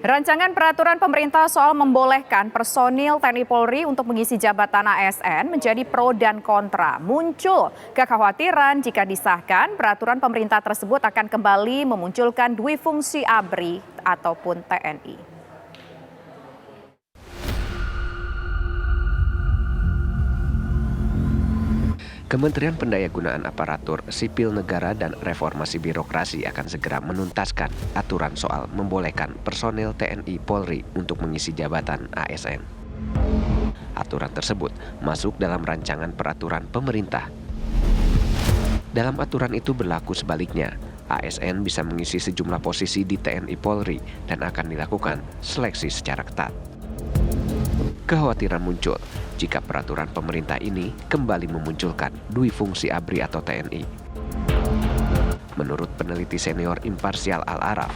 Rancangan peraturan pemerintah soal membolehkan personil TNI Polri untuk mengisi jabatan ASN menjadi pro dan kontra. Muncul kekhawatiran jika disahkan, peraturan pemerintah tersebut akan kembali memunculkan dui fungsi ABRI ataupun TNI. Kementerian Pendayagunaan Aparatur Sipil Negara dan Reformasi Birokrasi akan segera menuntaskan aturan soal membolehkan personel TNI Polri untuk mengisi jabatan ASN. Aturan tersebut masuk dalam rancangan peraturan pemerintah. Dalam aturan itu berlaku sebaliknya, ASN bisa mengisi sejumlah posisi di TNI Polri dan akan dilakukan seleksi secara ketat. Kekhawatiran muncul jika peraturan pemerintah ini kembali memunculkan dui fungsi ABRI atau TNI. Menurut peneliti senior Imparsial Al-Araf,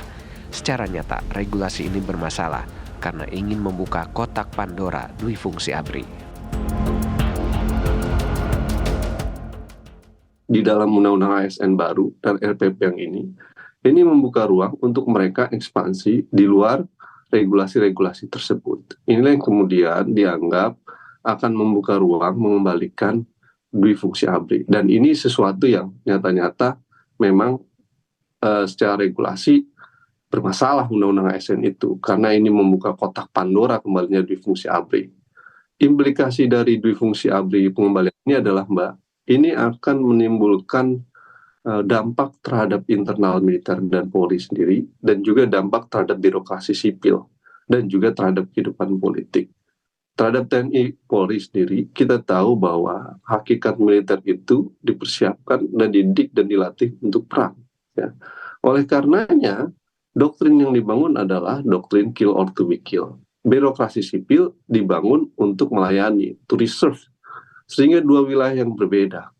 secara nyata regulasi ini bermasalah karena ingin membuka kotak Pandora dui fungsi ABRI. Di dalam undang-undang ASN baru dan RPP yang ini membuka ruang untuk mereka ekspansi di luar regulasi-regulasi tersebut. Inilah yang kemudian dianggap akan membuka ruang mengembalikan dui fungsi ABRI. Dan ini sesuatu yang nyata-nyata memang secara regulasi bermasalah undang-undang ASN itu, karena ini membuka kotak Pandora kembalinya dui fungsi ABRI. Implikasi dari dui fungsi ABRI pengembalian ini adalah, Mbak, ini akan menimbulkan dampak terhadap internal militer dan Polri sendiri, dan juga dampak terhadap birokrasi sipil, dan juga terhadap kehidupan politik. Terhadap TNI Polri sendiri, kita tahu bahwa hakikat militer itu dipersiapkan dan dididik dan dilatih untuk perang. Ya. Oleh karenanya, doktrin yang dibangun adalah doktrin kill or to be killed. Birokrasi sipil dibangun untuk melayani, to reserve, sehingga dua wilayah yang berbeda.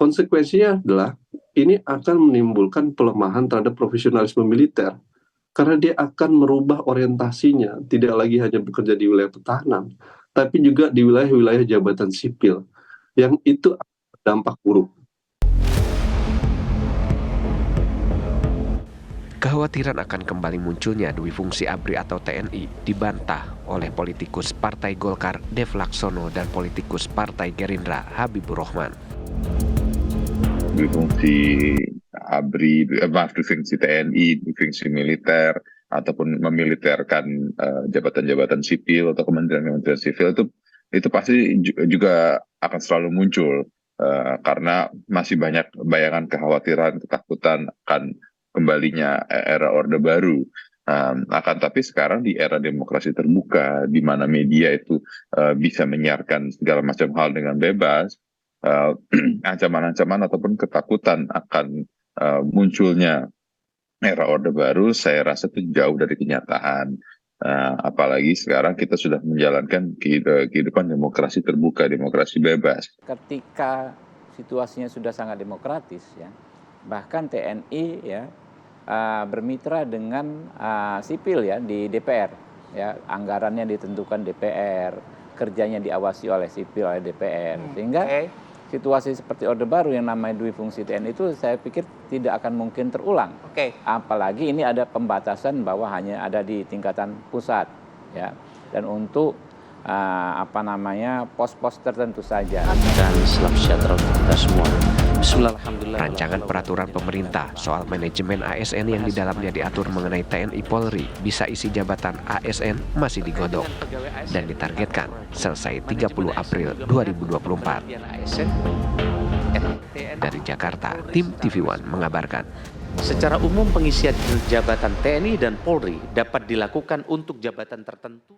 Konsekuensinya adalah ini akan menimbulkan pelemahan terhadap profesionalisme militer, karena dia akan merubah orientasinya, tidak lagi hanya bekerja di wilayah pertahanan, tapi juga di wilayah-wilayah jabatan sipil, yang itu dampak buruk. Kekhawatiran akan kembali munculnya dui fungsi ABRI atau TNI dibantah oleh politikus Partai Golkar Dev Laksono dan politikus Partai Gerindra Habibur Rahman. Dui fungsi ABRI, dui fungsi TNI, dui fungsi militer, ataupun memiliterkan jabatan-jabatan sipil atau kementerian-kementerian sipil itu pasti juga akan selalu muncul karena masih banyak bayangan, kekhawatiran, ketakutan akan kembalinya era Orde Baru. Akan tapi sekarang di era demokrasi terbuka, di mana media itu bisa menyiarkan segala macam hal dengan bebas, ancaman-ancaman ataupun ketakutan akan munculnya era Orde Baru, saya rasa itu jauh dari kenyataan. Apalagi sekarang kita sudah menjalankan kehidupan demokrasi terbuka, demokrasi bebas. Ketika situasinya sudah sangat demokratis, ya, bahkan TNI ya bermitra dengan sipil ya di DPR, ya, anggarannya ditentukan DPR, kerjanya diawasi oleh sipil oleh DPR, sehingga situasi seperti Orde Baru yang namanya dui fungsi TNI itu saya pikir tidak akan mungkin terulang. Apalagi ini ada pembatasan bahwa hanya ada di tingkatan pusat, ya, dan untuk pos-pos tertentu saja. Dan selamat sejahtera untuk kita semua. Bismillahirrahmanirrahim. Rancangan peraturan pemerintah soal manajemen ASN yang di dalamnya diatur mengenai TNI Polri bisa isi jabatan ASN masih digodok dan ditargetkan selesai 30 April 2024. Dari Jakarta, tim TV One mengabarkan. Secara umum pengisian jabatan TNI dan Polri dapat dilakukan untuk jabatan tertentu.